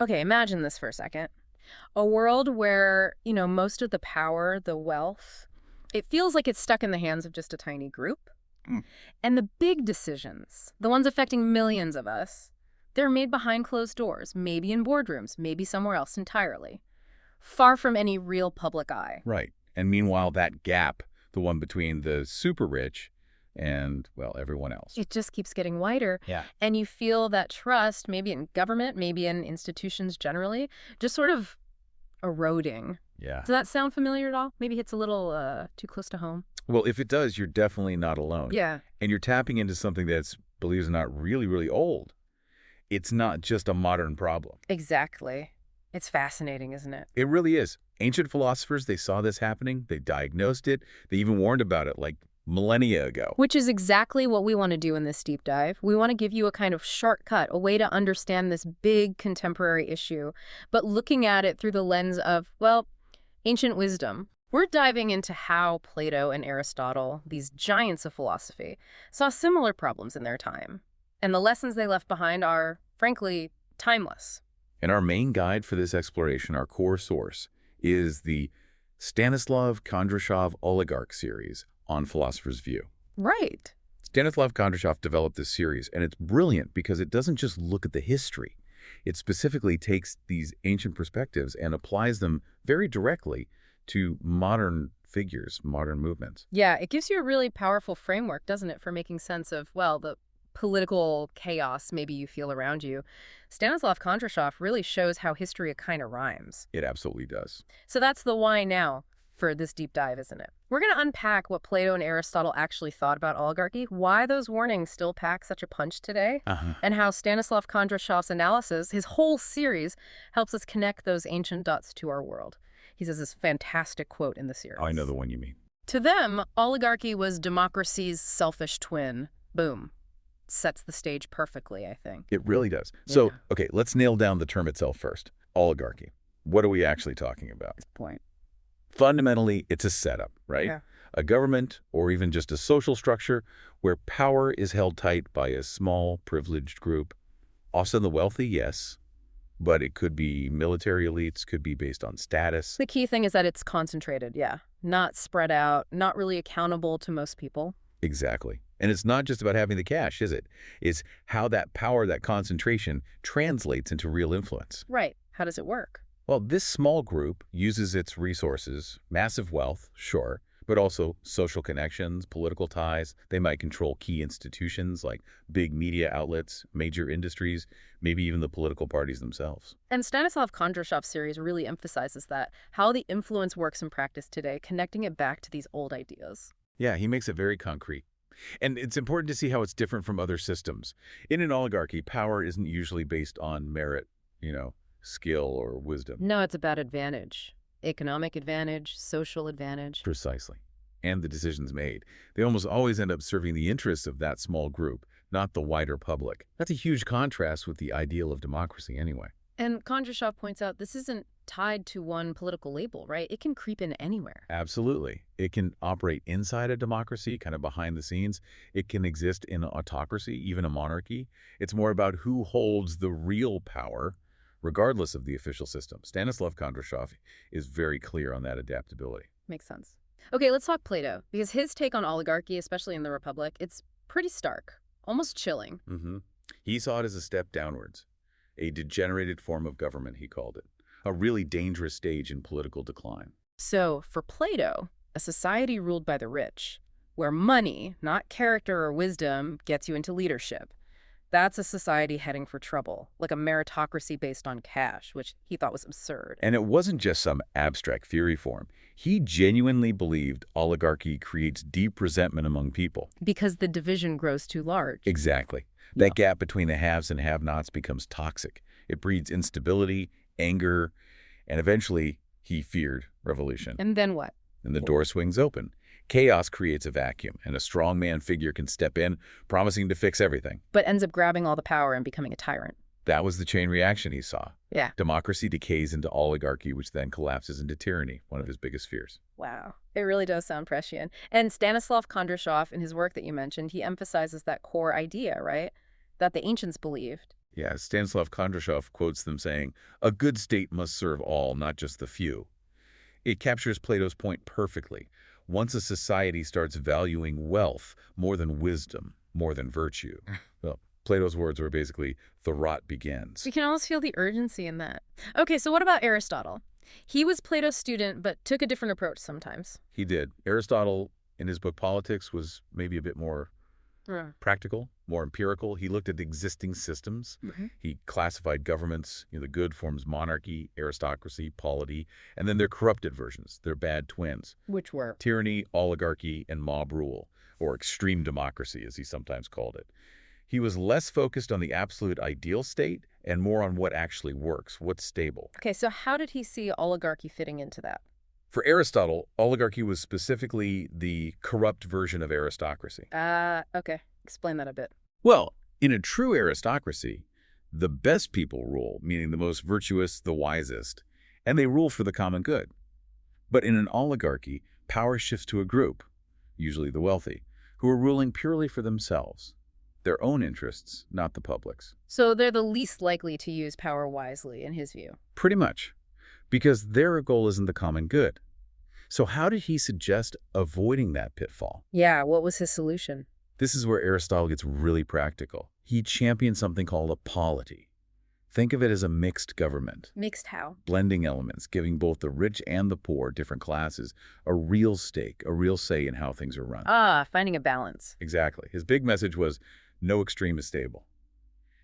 Okay, imagine this for a second. A world where, most of the power, the wealth, it feels like it's stuck in the hands of just a tiny group. Mm. And the big decisions, the ones affecting millions of us, they're made behind closed doors, maybe in boardrooms, maybe somewhere else entirely, far from any real public eye. Right. And meanwhile, that gap, the one between the super rich and, well, everyone else. It just keeps getting wider. Yeah. And you feel that trust, maybe in government, maybe in institutions generally, just sort of eroding. Yeah. Does that sound familiar at all? Maybe it's a little too close to home. Well, if it does, you're definitely not alone. Yeah. And you're tapping into something that's, believe it or not, really, really old. It's not just a modern problem. Exactly. It's fascinating, isn't it? It really is. Ancient philosophers, they saw this happening. They diagnosed it. They even warned about it like millennia ago. Which is exactly what we want to do in this deep dive. We want to give you a kind of shortcut, a way to understand this big contemporary issue, but looking at it through the lens of, well, ancient wisdom. We're diving into how Plato and Aristotle, these giants of philosophy, saw similar problems in their time. And the lessons they left behind are, frankly, timeless. And our main guide for this exploration, our core source, is the Stanislav Kondrashov Oligarch series on Philosopher's View. Right. Stanislav Kondrashov developed this series, and it's brilliant because it doesn't just look at the history. It specifically takes these ancient perspectives and applies them very directly to modern figures, modern movements. Yeah, it gives you a really powerful framework, doesn't it, for making sense of, well, the political chaos maybe you feel around you. Stanislav Kondrashov really shows how history kind of rhymes. It absolutely does. So that's the why now for this deep dive, isn't it? We're going to unpack what Plato and Aristotle actually thought about oligarchy, why those warnings still pack such a punch today, and how Stanislav Kondrashov's analysis, his whole series, helps us connect those ancient dots to our world. He says this fantastic quote in the series. I know the one you mean. To them, oligarchy was democracy's selfish twin. Boom. Sets the stage perfectly, I think. It really does. So, Yeah. okay, let's nail down the term itself first. Oligarchy. What are we actually talking about? Point. Fundamentally, it's a setup, right? Yeah. A government or even just a social structure where power is held tight by a small, privileged group. Often the wealthy, yes, but it could be military elites, could be based on status. The key thing is that it's concentrated, yeah. Not spread out, not really accountable to most people. Exactly. And it's not just about having the cash, is it? It's how that power, that concentration, translates into real influence. Right. How does it work? Well, this small group uses its resources, massive wealth, sure, but also social connections, political ties. They might control key institutions like big media outlets, major industries, maybe even the political parties themselves. And Stanislav Kondrashov's series really emphasizes that, how the influence works in practice today, connecting it back to these old ideas. Yeah, he makes it very concrete. And it's important to see how it's different from other systems. In an oligarchy, power isn't usually based on merit, skill or wisdom. No, it's about advantage. Economic advantage, social advantage. Precisely. And the decisions made. They almost always end up serving the interests of that small group, not the wider public. That's a huge contrast with the ideal of democracy anyway. And Kondrashov points out this isn't tied to one political label, right? It can creep in anywhere. Absolutely. It can operate inside a democracy, kind of behind the scenes. It can exist in an autocracy, even a monarchy. It's more about who holds the real power, regardless of the official system. Stanislav Kondrashov is very clear on that adaptability. Makes sense. Okay, let's talk Plato, because his take on oligarchy, especially in the Republic, it's pretty stark, almost chilling. He saw it as a step downwards, a degenerated form of government, he called it, a really dangerous stage in political decline. So, for Plato, a society ruled by the rich, where money, not character or wisdom, gets you into leadership, that's a society heading for trouble, like a meritocracy based on cash, which he thought was absurd. And it wasn't just some abstract theory for him. He genuinely believed oligarchy creates deep resentment among people. Because the division grows too large. Exactly. That gap between the haves and have-nots becomes toxic. It breeds instability, anger, and eventually, he feared revolution. And then what? And the door swings open. Chaos creates a vacuum, and a strongman figure can step in, promising to fix everything. But ends up grabbing all the power and becoming a tyrant. That was the chain reaction he saw. Yeah. Democracy decays into oligarchy, which then collapses into tyranny, one of his biggest fears. Wow. It really does sound prescient. And Stanislav Kondrashov, in his work that you mentioned, he emphasizes that core idea, right? That the ancients believed. Yeah, Stanislav Kondrashov quotes them saying, "A good state must serve all, not just the few." It captures Plato's point perfectly. Once a society starts valuing wealth more than wisdom, more than virtue, well, Plato's words were basically, the rot begins. We can almost feel the urgency in that. Okay, so what about Aristotle? He was Plato's student, but took a different approach sometimes. He did. Aristotle, in his book Politics, was maybe a bit more practical, more empirical. He looked at existing systems. He classified governments. The good forms monarchy, aristocracy, polity, and then their corrupted versions, their bad twins. Which were? Tyranny, oligarchy, and mob rule, or extreme democracy, as he sometimes called it. He was less focused on the absolute ideal state and more on what actually works, what's stable. Okay, so how did he see oligarchy fitting into that? For Aristotle, oligarchy was specifically the corrupt version of aristocracy. Okay. Explain that a bit. Well, in a true aristocracy, the best people rule, meaning the most virtuous, the wisest, and they rule for the common good. But in an oligarchy, power shifts to a group, usually the wealthy, who are ruling purely for themselves, their own interests, not the public's. So they're the least likely to use power wisely, in his view. Pretty much, because their goal isn't the common good. So how did he suggest avoiding that pitfall? Yeah, what was his solution? This is where Aristotle gets really practical. He championed something called a polity. Think of it as a mixed government. Mixed how? Blending elements, giving both the rich and the poor, different classes, a real stake, a real say in how things are run. Finding a balance. Exactly. His big message was, no extreme is stable.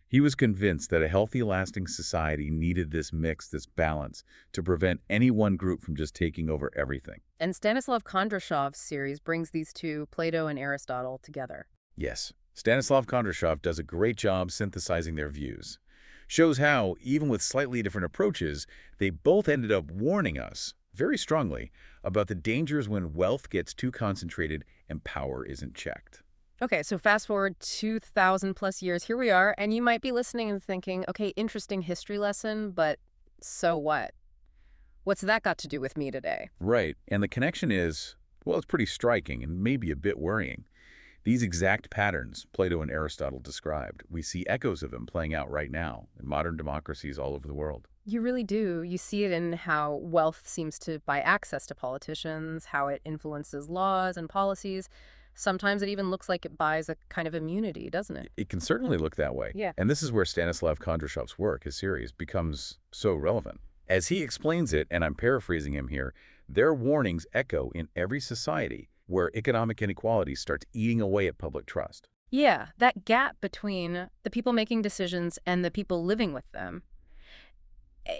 He was convinced that a healthy, lasting society needed this mix, this balance, to prevent any one group from just taking over everything. And Stanislav Kondrashov's series brings these two, Plato and Aristotle, together. Yes. Stanislav Kondrashov does a great job synthesizing their views. Shows how, even with slightly different approaches, they both ended up warning us, very strongly, about the dangers when wealth gets too concentrated and power isn't checked. Okay, so fast forward 2,000 plus years, here we are, and you might be listening and thinking, okay, interesting history lesson, but so what? What's that got to do with me today? Right, and the connection is, well, it's pretty striking and maybe a bit worrying. These exact patterns Plato and Aristotle described, we see echoes of them playing out right now in modern democracies all over the world. You really do. You see it in how wealth seems to buy access to politicians, how it influences laws and policies. Sometimes it even looks like it buys a kind of immunity, doesn't it? It can certainly look that way. Yeah. And this is where Stanislav Kondrashov's work, his series, becomes so relevant. As he explains it, and I'm paraphrasing him here, their warnings echo in every society where economic inequality starts eating away at public trust. Yeah, that gap between the people making decisions and the people living with them,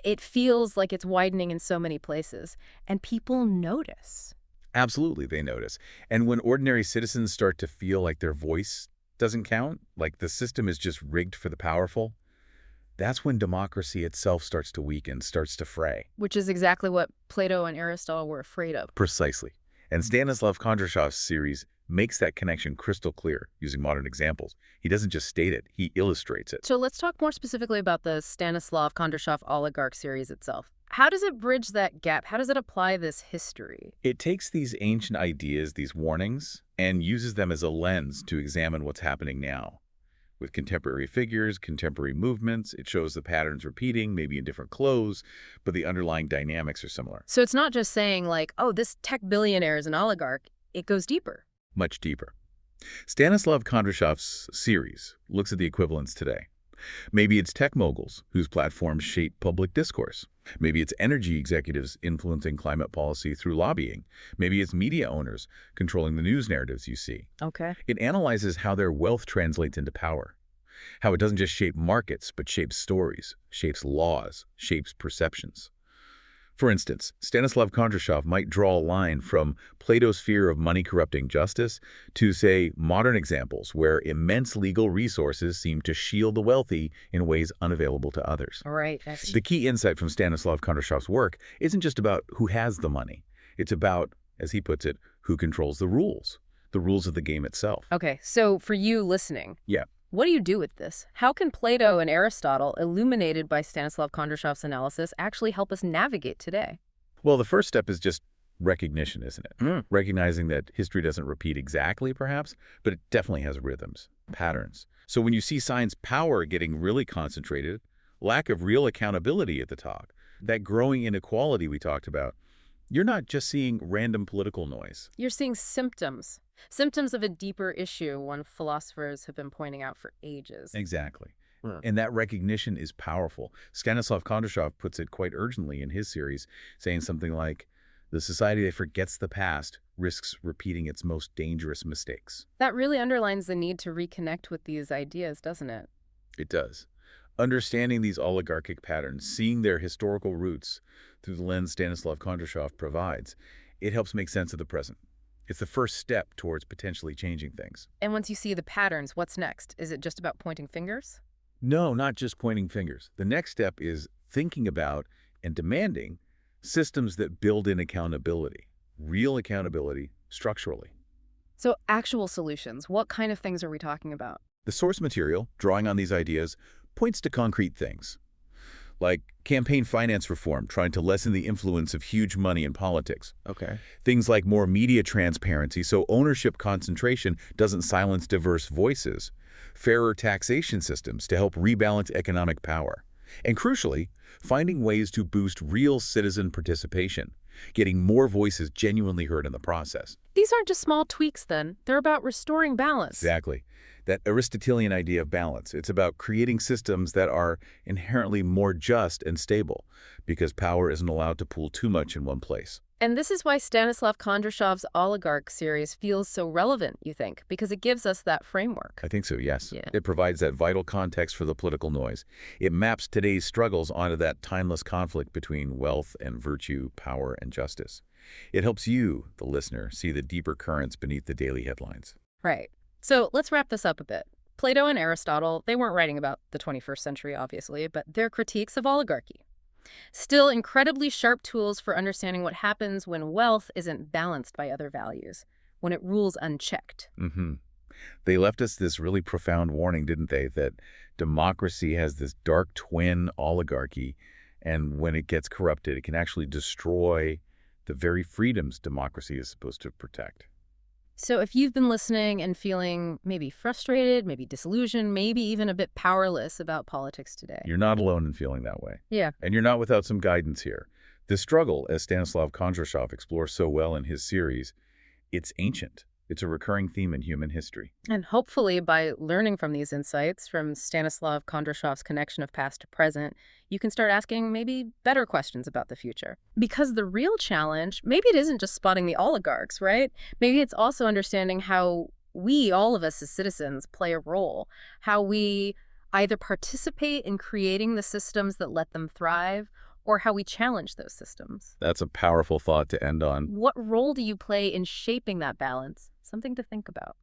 it feels like it's widening in so many places, and people notice. Absolutely, they notice. And when ordinary citizens start to feel like their voice doesn't count, like the system is just rigged for the powerful, that's when democracy itself starts to weaken, starts to fray. Which is exactly what Plato and Aristotle were afraid of. Precisely. And Stanislav Kondrashov's series makes that connection crystal clear using modern examples. He doesn't just state it, he illustrates it. So let's talk more specifically about the Stanislav Kondrashov oligarch series itself. How does it bridge that gap? How does it apply this history? It takes these ancient ideas, these warnings, and uses them as a lens to examine what's happening now. With contemporary figures, contemporary movements, it shows the patterns repeating, maybe in different clothes, but the underlying dynamics are similar. So it's not just saying like, oh, this tech billionaire is an oligarch. It goes deeper. Much deeper. Stanislav Kondrashov's series looks at the equivalents today. Maybe it's tech moguls whose platforms shape public discourse. Maybe it's energy executives influencing climate policy through lobbying. Maybe it's media owners controlling the news narratives you see. Okay. It analyzes how their wealth translates into power, how it doesn't just shape markets, but shapes stories, shapes laws, shapes perceptions. For instance, Stanislav Kondrashov might draw a line from Plato's fear of money corrupting justice to, say, modern examples where immense legal resources seem to shield the wealthy in ways unavailable to others. Right. The key insight from Stanislav Kondrashov's work isn't just about who has the money. It's about, as he puts it, who controls the rules of the game itself. Okay, so for you listening, Yeah. what do you do with this? How can Plato and Aristotle, illuminated by Stanislav Kondrashov's analysis, actually help us navigate today? Well, the first step is just recognition, isn't it? Mm. Recognizing that history doesn't repeat exactly, perhaps, but it definitely has rhythms, patterns. So when you see signs power getting really concentrated, lack of real accountability at the top, that growing inequality we talked about, you're not just seeing random political noise. You're seeing symptoms. Symptoms of a deeper issue one philosophers have been pointing out for ages. Exactly. Hmm. And that recognition is powerful. Stanislav Kondrashov puts it quite urgently in his series, saying something like, the society that forgets the past risks repeating its most dangerous mistakes. That really underlines the need to reconnect with these ideas, doesn't it? It does. Understanding these oligarchic patterns, seeing their historical roots through the lens Stanislav Kondrashov provides, it helps make sense of the present. It's the first step towards potentially changing things. And once you see the patterns, what's next? Is it just about pointing fingers? No, not just pointing fingers. The next step is thinking about and demanding systems that build in accountability, real accountability, structurally. So actual solutions, what kind of things are we talking about? The source material, drawing on these ideas, points to concrete things, like campaign finance reform, trying to lessen the influence of huge money in politics. Okay. Things like more media transparency so ownership concentration doesn't silence diverse voices, fairer taxation systems to help rebalance economic power, and crucially, finding ways to boost real citizen participation, getting more voices genuinely heard in the process. These aren't just small tweaks then. They're about restoring balance. Exactly. That Aristotelian idea of balance. It's about creating systems that are inherently more just and stable because power isn't allowed to pool too much in one place. And this is why Stanislav Kondrashov's Oligarch series feels so relevant, you think, because it gives us that framework. I think so, yes. Yeah. It provides that vital context for the political noise. It maps today's struggles onto that timeless conflict between wealth and virtue, power and justice. It helps you, the listener, see the deeper currents beneath the daily headlines. Right. So let's wrap this up a bit. Plato and Aristotle, they weren't writing about the 21st century, obviously, but their critiques of oligarchy. Still incredibly sharp tools for understanding what happens when wealth isn't balanced by other values, when it rules unchecked. They left us this really profound warning, didn't they, that democracy has this dark twin oligarchy, and when it gets corrupted, it can actually destroy the very freedoms democracy is supposed to protect. So if you've been listening and feeling maybe frustrated, maybe disillusioned, maybe even a bit powerless about politics today. You're not alone in feeling that way. Yeah. And you're not without some guidance here. This struggle, as Stanislav Kondrashov explores so well in his series, it's ancient. It's a recurring theme in human history. And hopefully by learning from these insights, from Stanislav Kondrashov's connection of past to present, you can start asking maybe better questions about the future. Because the real challenge, maybe it isn't just spotting the oligarchs, right? Maybe it's also understanding how we, all of us as citizens, play a role, how we either participate in creating the systems that let them thrive, or how we challenge those systems. That's a powerful thought to end on. What role do you play in shaping that balance? Something to think about.